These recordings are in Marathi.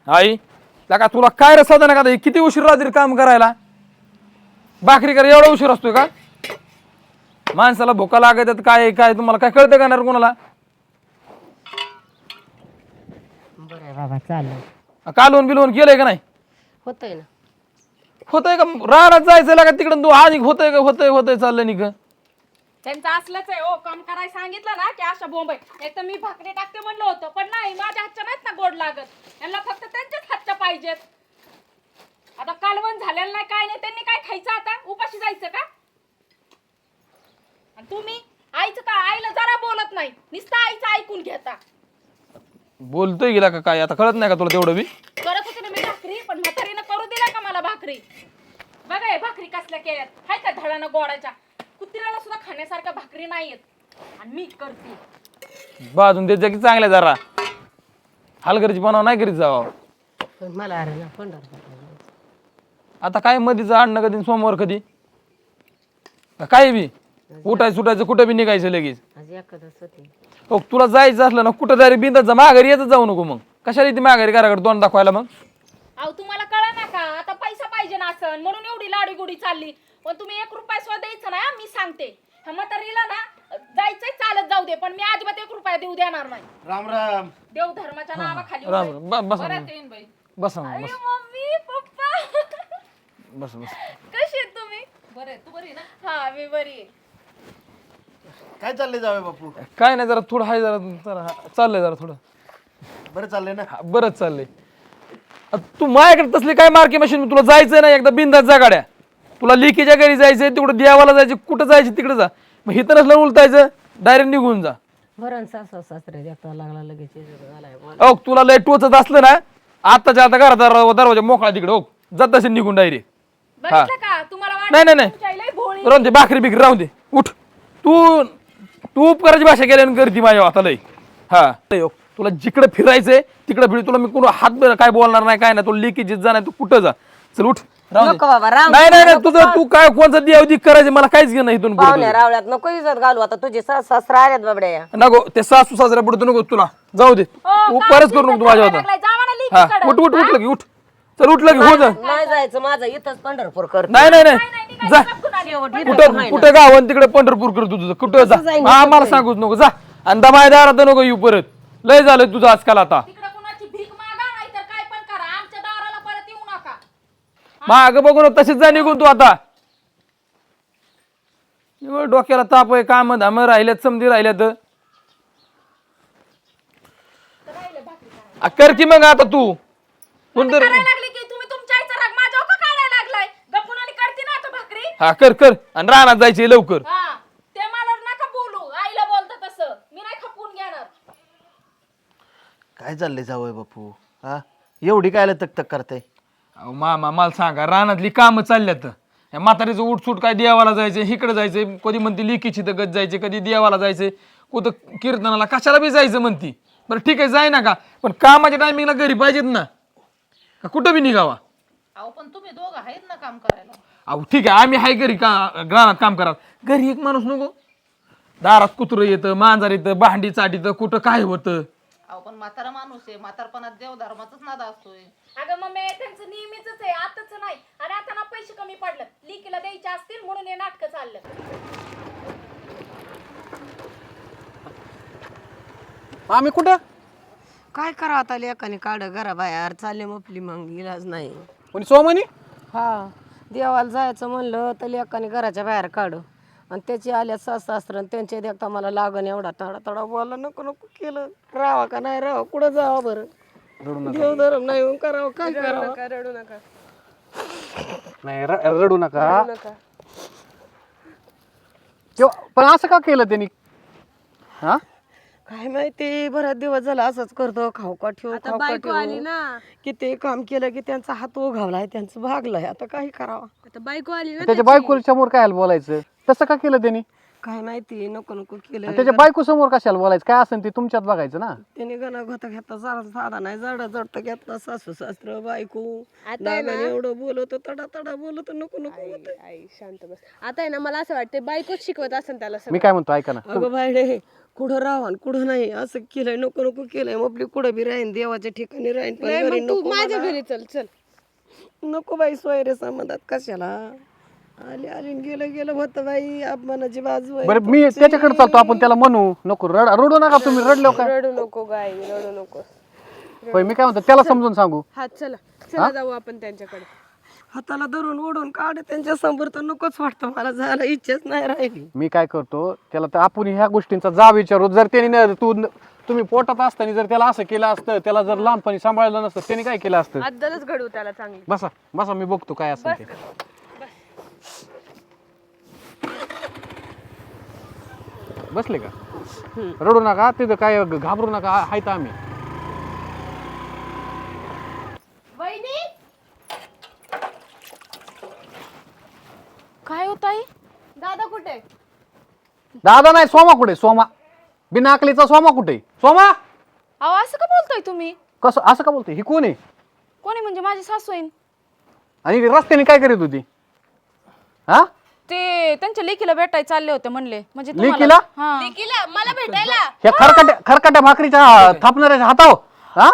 आई का तुला काय रे साधन का किती उशीर रात्री काम करायला भाकरी कर एवढा उशीर असतोय का माणसाला भुका लागत काय काय तुम्हाला काय कळतं का ना कोणाला बरं आहे बाबा चालेल कालवून बिलवून केलंय का नाही होतंय ना होतंय का रानात जायचं लागा तिकडं तू आज होतंय का होतंय चाललंय निघ त्यांचं असलंच आहे ओ काम करायला सांगितलं ना की अशा बोंब एक तर मी भाकरी टाकते म्हणलं होतं पण नाही माझ्या हातच्या नाहीत ना गोड लागत यांना फक्त त्यांच्याच हातच्या पाहिजेत आता कालवण झालेलं नाही काय नाही त्यांनी काय खायचं आता उपाशी जायचं का आणि तुम्ही आईचं का आईला जरा बोलत नाही नुसतं आईचं ऐकून घेता बोलतोय गेला का काय आता कळत नाही का तुला तेवढं बी करत होते ना मी भाकरी पण म्हातारीनं करू दिला का मला भाकरी बघा हे भाकरी कसल्या केल्यात हाय का धडानं गोडाच्या कुत्र्याला सुद्धा खाण्यासारख्या भाकरी नाहीयेत आणि मी करते बाजून देत जा की चांगल्या जरा हलगरीची बनाव नाही करीत जावा पण मला अरे ना पंढरपूर आता काय मधीचं आणणं कधी सोमवार कधी का काय बी उठायचं सुटायचं कुठं बी निघायचं लगेच आज एखादच होती हो तुला जायचं असलं ना कुठं तरी बिंदत जा माघारी येतच जाऊ नको मग कशाला येते माघारी घराकडे दोन दाखवायला मग अहो तुम्हाला कळा ना का आता पैसा पाहिजे ना असं म्हणून एवढी लाडी गुडी चालली पण तुम्ही 1 रुपया सुद्धा द्यायचं ना मी सांगते ह्या म्हातारीला ना जायचंय चालत जाऊ दे पण मी अजिबात 1 रुपया देऊ देणार नाही राम राम देव धर्माच्या नावाखाली राम राम. बसा बरं मग. येईन बाई बसा मग, अरे बस मम्मी पप्पा बस बस कशी आहेत तुम्ही बरे तू बरी ना हा मी बरी आहे काय चाललंय जावे बापू काय नाही जरा थोडं हाय जरा चाललंय जरा थोडं बरं चाललंय ना बरंच चाललंय तू माझ्याकडे तसली काय मार्के मशीन तुला जायचंय ना एकदा बिंदात जा गाड्या तुला लिकीच्या घरी जायचंय तिकडं देवाला जायचं कुठं जायचं तिकडे जा मग इथं नसलं उलटायचं डायरेक्ट निघून जा बरं सासू सासरे देखता लागला लगेच आलाय ओ तुला लय टोचत असलं ना आताच्या आता घरात दरवाजा मोकळा तिकडे ओ जात असेल निघून डायरेक्ट बघितलं का तुम्हाला नाही नाही तुमच्या आईला भोळी राहून दे भाकरी बिकरी राहून दे उठ तू तू उपकाराची भाषा केल्यानं करती माझ्या आता लय हा लय, तुला जिकडे फिरायचंय तिकडे फिर तुला मी कोण हात काय बोलणार नाही काय नाही तुला लिकी जित जा नाही तू कुठं जा चल उठ राहून दे. नको बाबा राम नाही नाही नाही तुझं तू काय कोणचं देवदी करायचं मला काहीच घेणं इथून पुढे पाहुण्या रावळ्यात नको इज्जत घालू आता तुझे सासरा आल्यात बाबड्या नको ते सासू सासऱ्या पुढे नको तुला जाऊ दे तू परत करू नको तू माझ्या होता जावा ना हा लिकीकडं. उठ उठ उठ लगी उठ चल उठ लगी हो जा नाही जायचं माझं इथंच पंढरपूर कर नाही नाही नाही जा कुठं कुठं गावन तिकडे पंढरपूर कर तुझं कुठं जा हा मला सांगूच नको जा आणि दमायदारात नको येऊ परत लय झालंय तुझं आजकाल आता तिकडे कुणाची भीक मागा नाही तर काय पण करा आमच्या दाराला परत येऊ नका माग बघून तशीच जा निघून तू आता एवढं डोक्याला ताप आहे काम धाम राहिल्यात समधी राहिल्यात कर की मग आता तू कोणतर करायला लागली की तुम्ही तुमच्या आईचा राग माझ्यावर का काढायला लागलाय गप्पून आणि करते ना आता भाकरी हा कर कर आणि रानात जायचे लवकर हा ते मला नका बोलू आईला बोलतं तसं मी नाही खपून घेणार काय चाललंय जावय बापू हा एवढी काय तक तक करताय अहो मामा मला सांगा रानातली कामं चालल्यात या म्हातारीचं उठसूट काय देवाला जायचं इकडे जायचंय कधी म्हणते लिकीची तर गत जायचे कधी देवाला जायचंय कुठं कीर्तनाला कशाला बी जायचं म्हणती बरं ठीक आहे जाय ना का पण कामाच्या टायमिंगला घरी पाहिजेत ना का कुठं बी निघावा अहो पण तुम्ही दोघं आहेत ना काम करायला अहो ठीक आहे आम्ही हाय घरी का रानात काम करा घरी एक माणूस नको दारात कुत्रं येतं मांजर येतं भांडी चाटीतं कुठं काय होतं अहो पण म्हातारा माणूस आहे म्हातारपणात देव धर्माचाच नाद असतोय अगं मम्मी त्यांचं नेहमीच आहे आताच नाही आणि आता ना पैसे कमी पडले लिकीला द्यायचे असतील म्हणून हे नाटक चाललं आम्ही कुठं काय करा आता लेकाने काढ घराबाहेर चालले मपली मग इलाज नाही कोणी सोमनी हा देवाला जायचं म्हणलं तर लेकाने घराच्या बाहेर काढ आणि त्याची आल्या सासरा त्यांचे देखता मला लागण एवढा तडा तडा बोलला नको नको केलं राहावा का नाही राहावं कुठं जावं बरं देव धर्म नाही होऊन करावं काय करावं रडू नका नाही रडू नका पण असं का केलं त्यांनी हा काय माहिती बराच दिवस झाला असंच करतो खाऊ का ठेवू खाऊ का ठेवू किती काम केलं की त्यांचा हात उघावलाय त्यांचं भागलाय आता काही करावं त्याच्या बायकोच्या समोर काय बोलायचं तसं का केलं त्यांनी काय माहिती नको नको केलं आणि त्याच्या बायको समोर कशाला बोलायचं, काय असेल ते तुमच्यात बघायचं ना. त्याने गणा गोता घेतला साधा नाही जडा जडता घेतला सासू सासर बायको नागाने एवढं बोलवतो तडा तडा बोलवतो नको नको होतं. आई शांत बस. आता आहे ना मला असं वाटतं बायकोच शिकवत असेल त्याला मी काय म्हणतो ऐका ना, अगं बायडे कुठं राहावं कुठं नाही असं केलंय नको नको केलंय मग आपली कुठं बी राहीन देवाच्या ठिकाणी राहीन पण घरी मग तू नको माझ्या मला. घरी चल चल. नको बाई सोयरे संबंधात कशाला आली आली गेलं गेलं होतं बाई अपमानाची बाजू आहे. बरं मी त्याच्याकडे चालतो, आपण त्याला म्हणू नको रडू नका तुम्ही, रडलो काय. रडू नको गाई रडू नको. होय मी काय म्हणतो त्याला समजून सांगू. हा चला चला जाऊ आपण त्यांच्याकडे. हाताला धरून ओढून काढ त्यांच्या समोर तर नकोच वाटतं मला जायला इच्छाच नाही राहिली. मी काय करतो त्याला, तर आपण ह्या गोष्टींचा जा विचारू. जर त्याने तुम्ही पोटात असताना जर त्याला असं केलं असतं, त्याला जर लहानपणी सांभाळलं नसतं, त्याने काय केलं असतं. अद्दलच घडवू त्याला चांगली. बसा बसा मी बघतो काय असेल ते. बसले का, रडू नका तिथं, काय घाबरू नका, आहेत आम्ही. काय होत आहे? दादा कुठे? दादा नाही, सोमा कुठे? सोमा बिना अकलीचा सोमा कुठे? सोमा अहो असं का बोलतोय तुम्ही? कसं असं का बोलते? ही कोण आहे? कोणी म्हणजे माझी सासू आहे. आणि रस्त्याने काय करीत होती? हा ते त्यांच्या लेकीला भेटायला चालले होते म्हणले. म्हणजे लेकीला? हा. मला भेटायला. ह्या खरकट्या भाकरीच्या थापणाऱ्याच्या हाताव हा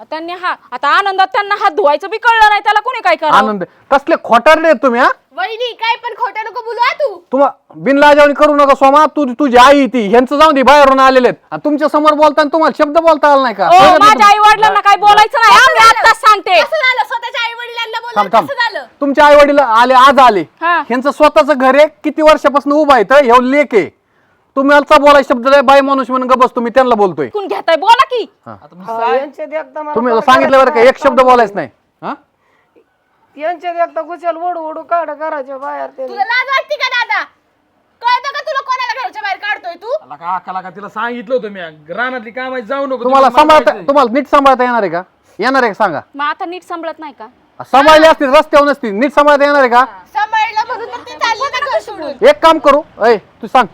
त्यांनी आता आनंदात त्यांना हात धुवायचं बी कळलं नाही, त्याला कोणी काय करा. आनंद कसले खोटारडे आहेत तुम्ही. हा वहिनी काय पण खोटं नको बोलू हा तू. तुम्हा बिनलाजावणी करू नका सोमा. तुझी आई ती ह्यांचं जाऊन दे, बाहेरून आलेले आहेत आणि तुमच्या समोर बोलताना तुम्हाला शब्द बोलता आला नाही का? माझ्या आई वडिलांना काय बोलायचं नाही, आम्ही आताच सांगते. कसं झालं स्वतःच्या आई वडिलांना थांब बोलणं थांब, कसं झालं? तुमच्या आई वडील आले, आज आले. हा. ह्यांचं स्वतःच घर आहे, किती वर्षापासून उभा आहे, तर ह्यो लेक आहे. तुम्हाला बोलायचा शब्द नाही, बाई माणूस म्हणून गबस तुम्ही त्यांना बोलतोय. कोण घेताय बोला की. यांचे देखता मला तुम्ही सांगितलं बरं का, एक शब्द बोलायच नाही. हा यांचे देखता गुचल ओढू ओढू काढ घराच्या बाहेर ते तुला लाज वाटते का दादा? कळतं का तुला कोणाला घराच्या बाहेर काढतोय तू? का तिला सांगितलं होतं मी रानातली काम जाऊ नको. तुम्हाला तिला मला सांभाळता, जायचंय. तुम्हाला नीट सांभाळता येणार आहे का? येणार आहे का सांगा? मग आता नीट सांभाळत नाही का? सांभाळली असतील रस्त्यावर नसतील, नीट सांभाळता येणार आहे का? सांभाळलं म्हणून तर ती चालली ना घर सोडून. एक काम करू, अय तू सांग,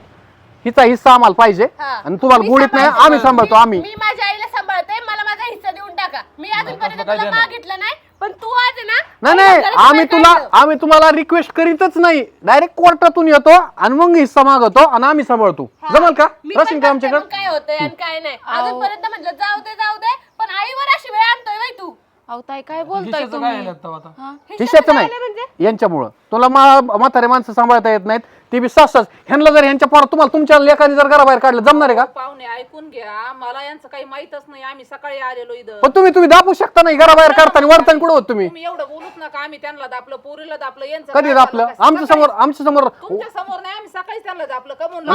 हिचा हिस्सा आम्हाला पाहिजे हा. आणि तुम्हाला मी गुडीत नाही, सांभाळते. आम्ही सांभाळतो. आम्ही मी माझ्या आईला सांभाळते, मला माझा हिस्सा देऊन टाका. मी अजूनपर्यंत तुला मागितलं नाही, पण तू आज आहे ना नाही मला नाही, घराच्या बाहेर काढलं. आम्ही तुम्हाला रिक्वेस्ट करीतच नाही, डायरेक्ट कोर्टातून येतो आणि मग हिस्सा मागवतो आणि आम्ही सांभाळतो. जमल का? मी पण रसीन का बघते आमच्याकडे? मग काय होतंय आणि काय नाही. अजूनपर्यंत म्हटलं जाऊ दे, पण आईवर अशी वेळ आणतोय बाई तू. अहो ताई काय बोलताय हिश्श्याचं तुम्ही? काय आलं आता? हा? हिश्श्याचं नाही, यांच्यामुळं तुला म्हातारे माणसं सांभाळता येत नाहीत, ते बी सासच. ह्यांना जर ह्यांच्या पोरात तुम्हाला तुमच्या लेखाने जर घराबाहेर काढलं जमणार आहे का? पाहुणे ऐकून घ्या, मला यांचं काही माहितच नाही. आम्ही सकाळी आलेलो इथं. पण तुम्ही दाबू शकता नाही, घराबाहेर काढताना वरताना कुठं होत तुम्ही? तुम्ही एवढं बोलूच नका. आम्ही त्यांना दापलं, पोरीला दापलं, यांचं कधी काय दाबलं? झालं? आमच्या समोर तुमच्या समोर नाही, आम्ही सकाळीच त्यांना दापलं. कमून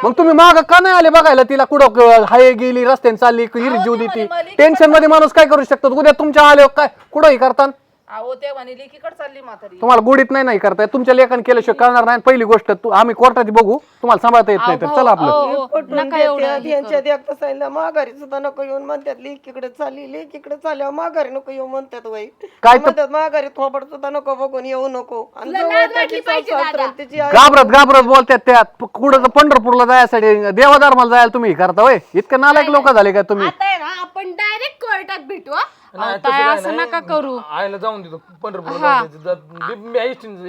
मग तुम्ही माग का नाही आले बघायला तिला? कुठं हाय गेली, रस्त्याने चालली, हिरी जीव देती. टेन्शन मध्ये माणूस काय करू शकतो? उद्या तुमच्या आले काय कुठंही करतात. अहो ते म्हणे लेकीकडे चालली म्हातारी. तुम्हाला गुडीत नाही करताय, तुमच्या लेखन केल्याशिवाय करणार नाही. पहिली गोष्ट आम्ही कोर्टात बघू, तुम्हाला सांभाळता येत नाही तर चला आपलं. पटवून देतात, यांच्या देखता सांगितलं माघारी सुद्धा नको येऊन म्हणतात लेकीकडे चालली लेकीकडे चालल्यावर माघारी नको येऊ म्हणतात बाई. काय तर- म्हणतात माघारी थोपड सुद्धा नको बघून येऊ नको. आणि जवळ त्याची सासू सासरं, तिची आई घाबरत बोलतात त्यात. कुठं पंढरपूरला जायसाठी देवाधर्माला जायला तुम्ही करता होय? इतके नालायक लोक झाले का तुम्ही? आता आहे ना आपण डायरेक्ट कोर्टात भेटू हा? नाही, ताई, तसं काय असं नाही. नका करू. आईला जाऊन देतो पंढरपूरला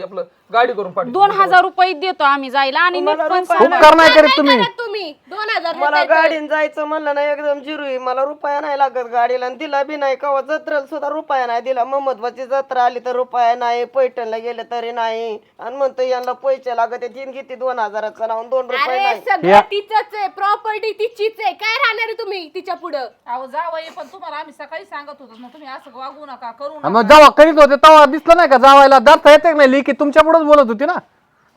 आपलं गाडी करून पाठवतो. 2000 रुपये देतो आम्ही जायला आणि नीट पण सांगा. उपकार नाही करीत तुम्ही. करत तुम्ही 2000 मला गाडीन जायचं म्हणलं ना एकदम जिरू आहे. मला रुपया नाही लागत गाडीला आणि दिला बी नाही. कवा जत्रेला सुद्धा रुपया नाही दिला. महमदबाची जत्रा आली तर रुपया नाही, पैठणला गेले तरी नाही. आणि म्हणतो यांना पैसे लागत तीन किती 2000चा नाव 2 रुपये अरे नाही. सगळं तिचंच आहे, प्रॉपर्टी तिचीच आहे. काय राहणार आहे तुम्ही तिच्या पुढं? अहो जावई, पण तुम्हाला आम्ही सकाळी सांगत होतो ना, तुम्ही असं वागू नका, करू आणि नका. मग जेव्हा करीत होते तेव्हा दिसलं नाही का जावायला? दाखता येते नाही, लेकी तुमच्या पुढेच बोलत होती ना,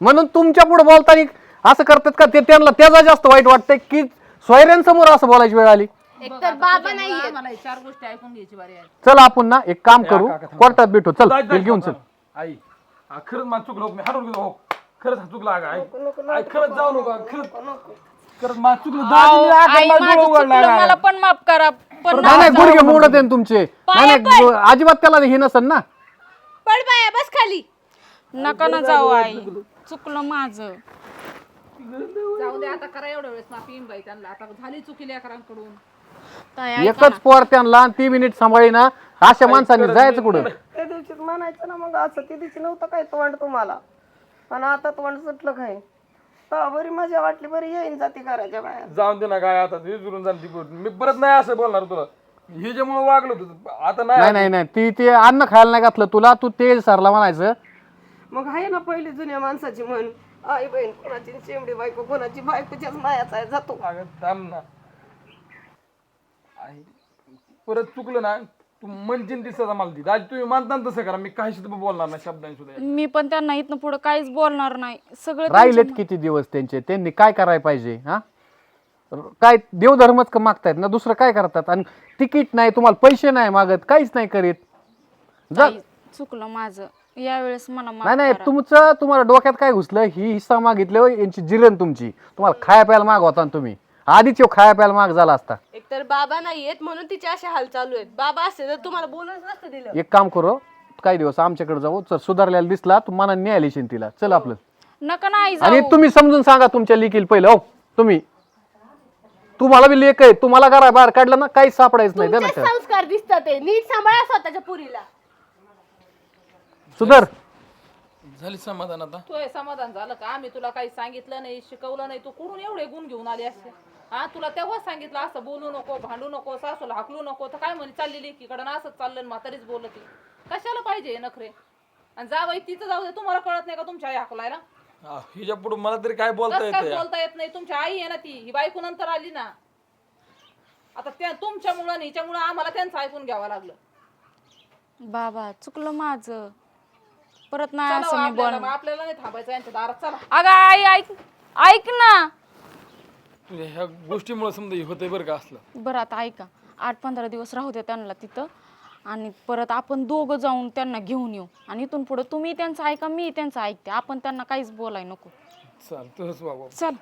म्हणून तुमच्या पुढे बोलताना असं करतात का? ते त्यांना त्याचा जास्त वाईट वाटतंय की सोयऱ्यांसमोर असं बोलायची वेळ आली. एकतर बाबा नाहीये. मला हे 4 गोष्टी ऐकून घ्यायची बारी आहे. चल आपण ना एक काम करू, कोर्टात भेटू. चल बिल घेऊन चल. आई खरंच मला चुकलो, मी हरवून गेलो. खरंच चुकलं अगं आई खरंच जाऊ नको. खरंच मला चुकलं. आई माझं चुकलं, मला पण माफ करा. पण नाही गुडघे मोडत आहे तुमचे. नाही अजिबात त्याला हे नसेल ना. पड बाया बस खाली. नका ना जाऊ आई, चुकलं माझं. जाऊ दे आता करा एवढ्या वेळेस माफी बाई त्यांना आता झाली चुकी लेकरांकडून ताई, एकच पोर त्यांना आणि 3 मिनिट सांभाळी ना अशा माणसांनी जायचं कुठं? त्या दिवशीच म्हणायचं ना मग असं त्या दिवशी नव्हतं काय तोंड तुम्हाला आणि आता तोंड सुटलं काय बरी मजा वाटली बरी येईन जाती घराच्या बाहेर जाऊन दे ना काय आता विसरून जाईल ती गोष्ट. मी परत नाही असं बोलणार तुला. हे ज्यामुळे वागलो होतं आता नाही. नाही नाही ती ते अन्न खायला नाही घातलं तुला, तू ते सरला म्हणायचं. मग आहे ना पहिली जुन्या माणसाची म्हण आई बहीण कोणाची शेमडी बायको कोणाची बायकोच्याच मायाचा आहे जातो. अगं थांब ना. आई, परत चुकलं ना तू म्हणशील दिसत मला ती आज तुम्ही मानता ना तसं करा. मी काही सुद्धा बोलणार नाही शब्दांनी सुद्धा. मी पण त्यांना इथनं पुढे काहीच बोलणार नाही. सगळं राहिलेत किती दिवस त्यांचे, त्यांनी काय करायला पाहिजे? हा काय देवधर्मच का मागतायत ना, दुसरं काय करतात? आणि तिकीट नाही, तुम्हाला पैसे नाही मागत, काहीच नाही करीत. जा. ताई, चुकलं माझं यावेळेस मला माफ नाही नाही करा. तुम्हाला डोक्यात काय घुसलं? ही हिस्सा मागितलं होय, यांची जिरण तुमची. तुम्हाला खाया प्यायला माग होता ना तुम्ही, आधीच खाया प्यायला माग झाला असता. एकतर बाबा नाहीयेत म्हणून तिचे असे हाल चालू आहेत. बाबा असते तर तुम्हाला बोलूच नसतं दिलं. एक काम करू, काही दिवस आमच्याकडे जाऊ. चल, सुधारलेला दिसला तू मनाने न्यायला येशील तिला. चल आपलं. नका नाही आणि जाऊ. तुम्ही समजून सांगा तुमच्या लेकीला पहिलं. हो तुम्हाला बी लेक आहे, तुम्हाला घरा बाहेर काढलं ना काहीच सापडायचं नाही. तुमचे संस्कार दिसतात ते नीट सांभाळा स्वतःच्या पुरीला. सुधर. झाली समाधान आता. तू हे समाधान झालं का? आम्ही तुला काही सांगितलं नाही शिकवलं नाही, तू कुठून एवढे गुण घेऊन आले असते? हा तुला तेव्हा सांगितलं असं बोलू नको भांडू नको सासूला हाकलू नको तर काय म्हणे चाललेली एकीकडं असंच चाललं म्हातारीच बोलत कशाला पाहिजे हे नखरे? आणि जावई तिचं जाऊ दे, तुम्हाला कळत नाही का तुमच्या आई हाकलायला? हिच्या पुढे मला तरी काय बोलता कसं काय येतं? बोलता येत नाही? तुमची आई आहे ना ती, ही बायको नंतर आली ना. आता त्या तुमच्यामुळं हिच्यामुळं आम्हाला त्यांचं ऐकून घ्यावं लागलं. बाबा चुकलं माझं, परत नाही चला असं मी आपल्याला बोलणार. मग आपल्याला नाही थांबायचं यांच्या दारात. चला अगं आई ऐक ऐक ना. तुझ्या ह्या गोष्टीमुळे समजा हे होतंय बरं का असलं. बरं आता ऐका, 8-15 दिवस राहू द्या त्यांना तिथं आणि परत आपण दोघं जाऊन त्यांना घेऊन येऊ. आणि इथून पुढे तुम्ही त्यांचं ऐका, मी त्यांचं ऐकते. आपण त्यांना काहीच बोलाय नको. चाल तसंच बाबा. चल.